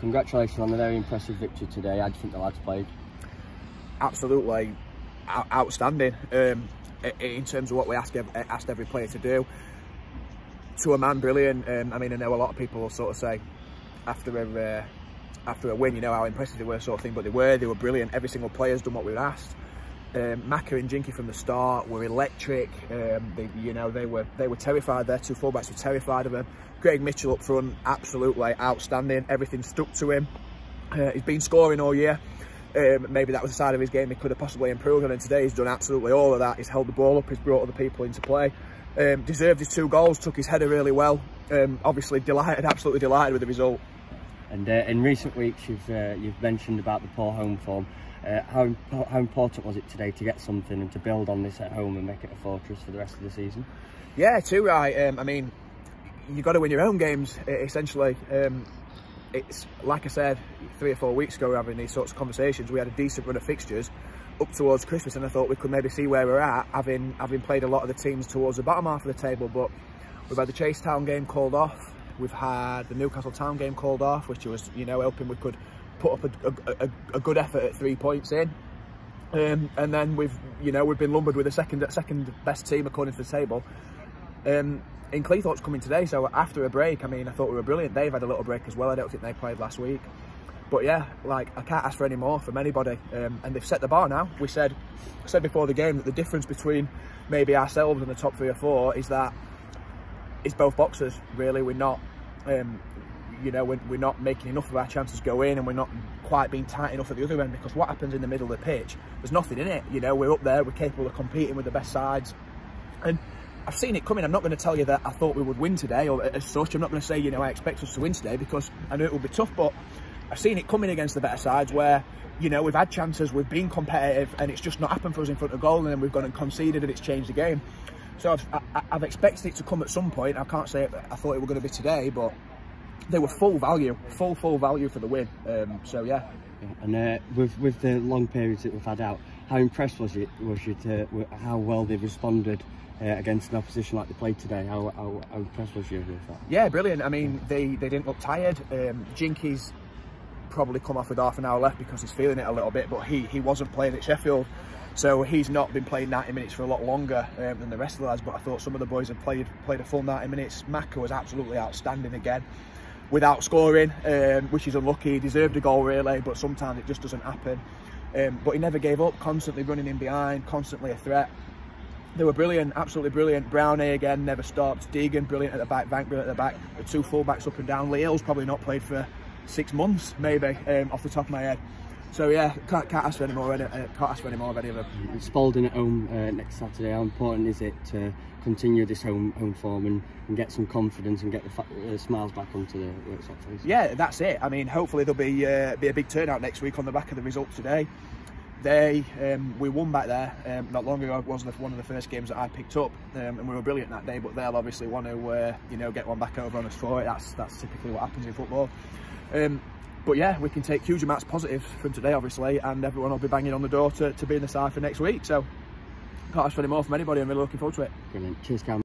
congratulations on a very impressive victory today. How do you think the lads played? Absolutely outstanding in terms of what we asked every player to do. To a man, brilliant. I mean, I know a lot of people will sort of say after a win, you know, how impressive they were, sort of thing, but they were brilliant. Every single player's done what we were asked. Maka and Jinky from the start were electric. They were terrified. Their two fullbacks were terrified of him. Greg Mitchell up front, absolutely outstanding. Everything stuck to him. He's been scoring all year. Maybe that was a side of his game he could have possibly improved on, and today he's done absolutely all of that. He's held the ball up, he's brought other people into play. Deserved his 2 goals, took his header really well. Obviously absolutely delighted with the result. And in recent weeks you've mentioned about the poor home form. How important was it today to get something and to build on this at home and make it a fortress for the rest of the season? Yeah, too right. I mean, you've got to win your own games, essentially. It's like I said 3 or 4 weeks ago, we were having these sorts of conversations. We had a decent run of fixtures up towards Christmas, and I thought we could maybe see where we're at, having played a lot of the teams towards the bottom half of the table. But we've had the Chase Town game called off. We've had the Newcastle Town game called off, which was, you know, hoping we could put up a good effort at 3 points in. And then we've been lumbered with the second best team according to the table. In Cleethorpes coming today, so after a break, I mean, I thought we were brilliant. They've had a little break as well. I don't think they played last week. But yeah, like, I can't ask for any more from anybody. And they've set the bar now. I said before the game that the difference between maybe ourselves and the top 3 or 4 is that it's both boxers, really. We're not, we're not making enough of our chances go in, and we're not quite being tight enough at the other end, because what happens in the middle of the pitch, there's nothing in it. You know, we're up there, we're capable of competing with the best sides. And I've seen it coming. I'm not going to tell you that I thought we would win today or as such. I'm not going to say, you know, I expect us to win today, because I knew it would be tough, but I've seen it coming against the better sides where, you know, we've had chances, we've been competitive, and it's just not happened for us in front of goal, and then we've gone and conceded and it's changed the game. So I've expected it to come at some point. I can't say I thought it were going to be today, but they were full value for the win. So yeah. And with the long periods that we've had out, how impressed was you how well they've responded against an opposition like they played today? How impressed was you with that? Yeah, brilliant. I mean, they didn't look tired. Jinky's probably come off with half an hour left because he's feeling it a little bit, but he wasn't playing at Sheffield, so he's not been playing 90 minutes for a lot longer than the rest of the lads. But I thought some of the boys have played a full 90 minutes. Maka was absolutely outstanding again, without scoring, which is unlucky. He deserved a goal really, but sometimes it just doesn't happen. But he never gave up, constantly running in behind, constantly a threat. They were brilliant, absolutely brilliant. Brownie again, never stopped. Deegan, brilliant at the back. Vank, brilliant at the back. The 2 fullbacks up and down. Leo's probably not played for 6 months, maybe, off the top of my head. So yeah, can't ask for any more. Can't ask for any more of any of them. Spalding at home next Saturday. How important is it to continue this home form and get some confidence and get the smiles back onto the workshop face? Yeah, that's it. I mean, hopefully there'll be a big turnout next week on the back of the result today. We won back there not long ago. It was one of the first games that I picked up, and we were brilliant that day. But they'll obviously want to, get one back over on us for it. That's typically what happens in football. But yeah, we can take huge amounts of positives from today, obviously, and everyone will be banging on the door to be in the side for next week. So can't ask for any more from anybody. I'm really looking forward to it. Brilliant. Cheers, Cam.